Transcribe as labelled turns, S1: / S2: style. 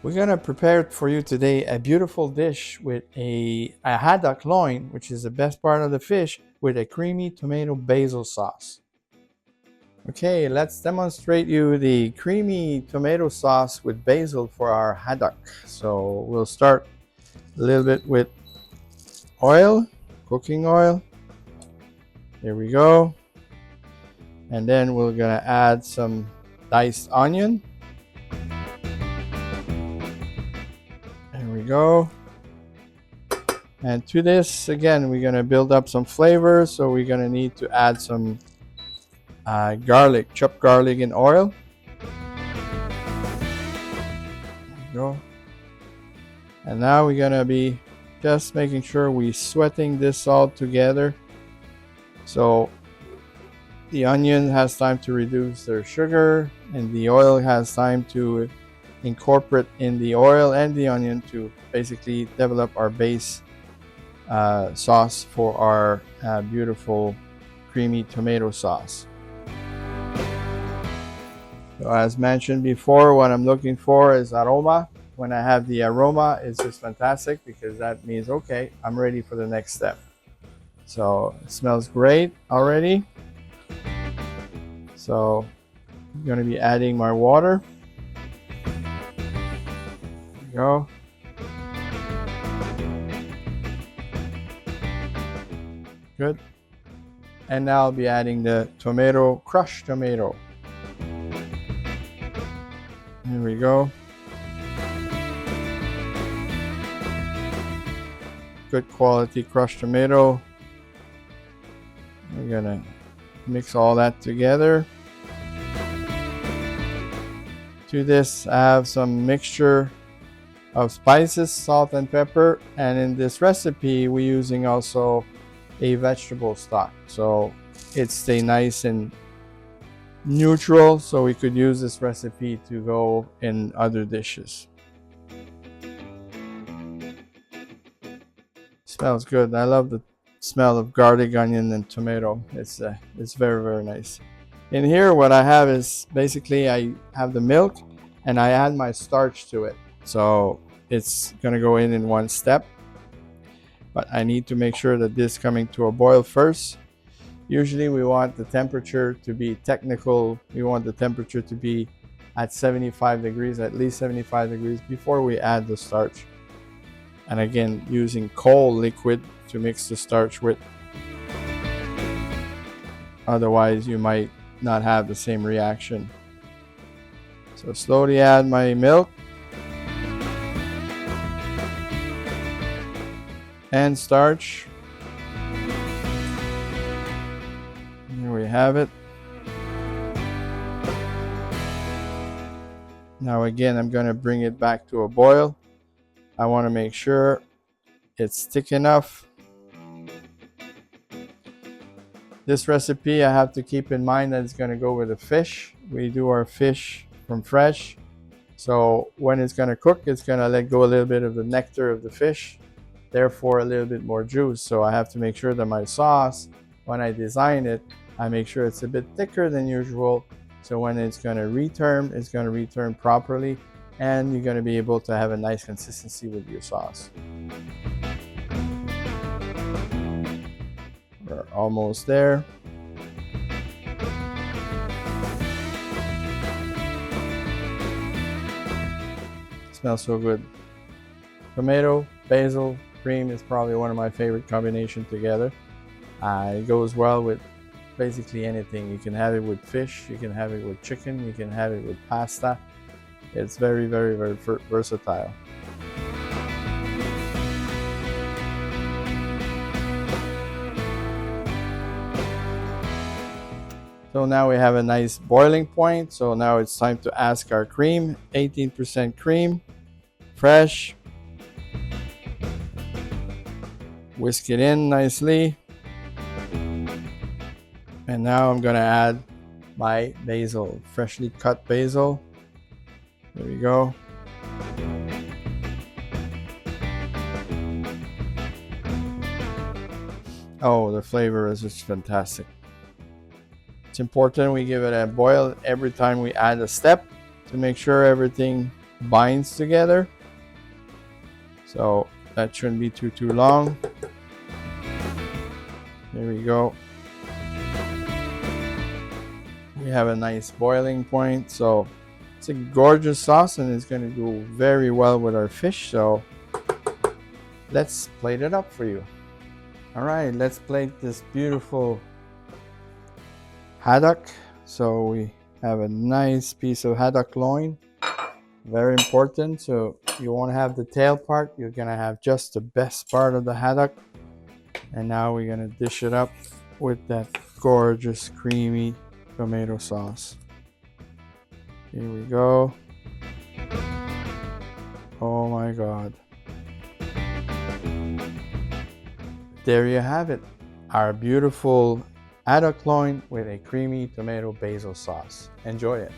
S1: We're gonna prepare for you today a beautiful dish with a haddock loin, which is the best part of the fish, with a creamy tomato basil sauce. Okay, let's demonstrate you the creamy tomato sauce with basil for our haddock. So we'll start a little bit with oil, cooking oil. Here we go. And then we're gonna add some diced onion. There we go. And to this, again, we're gonna build up some flavor. So we're gonna need to add some garlic, chopped garlic in oil. There we go. And now we're gonna be just making sure we're sweating this all together. So the onion has time to reduce their sugar, and the oil has time to incorporate in the oil and the onion to basically develop our base sauce for our beautiful creamy tomato sauce. So as mentioned before, what I'm looking for is aroma. When I have the aroma, it's just fantastic because that means, okay, I'm ready for the next step. So it smells great already. So I'm going to be adding my water. There we go. Good. And now I'll be adding the tomato, crushed tomato. Here we go. Good quality crushed tomato. We're gonna mix all that together. To this, I have some mixture of spices, salt and pepper, and in this recipe we're using also a vegetable stock, so it stays nice and neutral, so we could use this recipe to go in other dishes. Smells good. I love the smell of garlic, onion, and tomato. It's very, very nice. In here, what I have is basically I have the milk and I add my starch to it. So it's gonna go in one step. But I need to make sure that this is coming to a boil first. Usually we want the temperature to be technical. We want the temperature to be at 75 degrees, at least 75 degrees before we add the starch. And again, using cold liquid to mix the starch with. Otherwise, you might not have the same reaction. So slowly add my milk. And starch. Here we have it. Now again, I'm going to bring it back to a boil. I want to make sure it's thick enough. This recipe, I have to keep in mind that it's going to go with the fish. We do our fish from fresh. So when it's going to cook, it's going to let go a little bit of the nectar of the fish. Therefore a little bit more juice. So I have to make sure that my sauce, when I design it, I make sure it's a bit thicker than usual. So when it's going to return properly, and you're going to be able to have a nice consistency with your sauce. We're almost there. Smells so good. Tomato, basil, cream is probably one of my favorite combinations together. It goes well with basically anything. You can have it with fish, you can have it with chicken, you can have it with pasta. It's very, very, very versatile. So now we have a nice boiling point. So now it's time to ask our cream. 18% cream, fresh. Whisk it in nicely. And now I'm going to add my basil, freshly cut basil. There we go. Oh, the flavor is just fantastic. It's important we give it a boil every time we add a step to make sure everything binds together. So that shouldn't be too long. There we go. We have a nice boiling point, so it's a gorgeous sauce and it's going to go very well with our fish. So let's plate it up for you. All right, let's plate this beautiful haddock. So we have a nice piece of haddock loin, very important. So you won't have the tail part, you're gonna have just the best part of the haddock. And now we're gonna dish it up with that gorgeous creamy tomato sauce. Here we go. Oh my God. There you have it, our beautiful haddock loin with a creamy tomato basil sauce. Enjoy it.